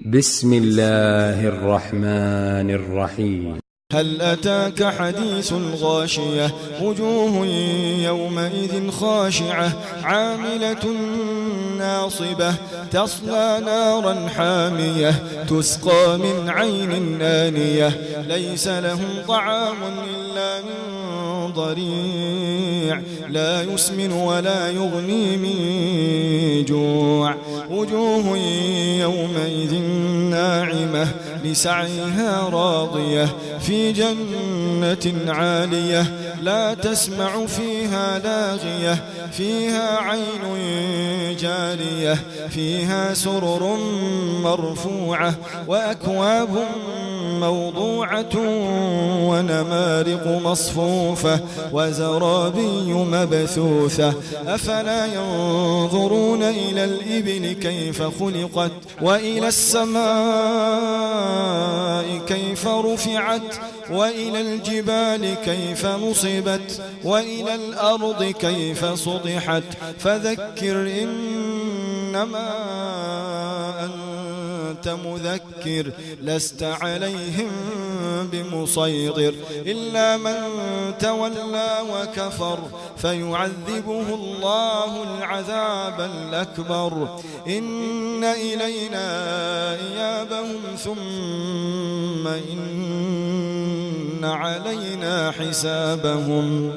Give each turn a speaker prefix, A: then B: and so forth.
A: بسم الله الرحمن الرحيم.
B: هل أتاك حديث الغاشية وجوه يومئذ خاشعة عاملة ناصبة تصلى نارا حامية تسقى من عين آنية ليس لهم طعام إلا من ضريع لا يسمن ولا يغني من جوع وجوه يومئذ ناعمة لسعيها راضية في جنة عالية لا تسمع فيها لاغية فيها عين جارية فيها سرر مرفوعة وأكواب موضوعة ونمارق مصفوفة وزرابي مبثوثة أفلا ينظرون إلى الإبل كيف خلقت وإلى السماء كيف رفعت وإلى الجبال كيف نصبت وإلى الأرض كيف سطحت فذكر إنما أنت مذكر لست عليهم بمسيطر إلا من تولى وكفر فيعذبه الله العذاب الأكبر إن إلينا إيابهم ثم إن علينا حسابهم.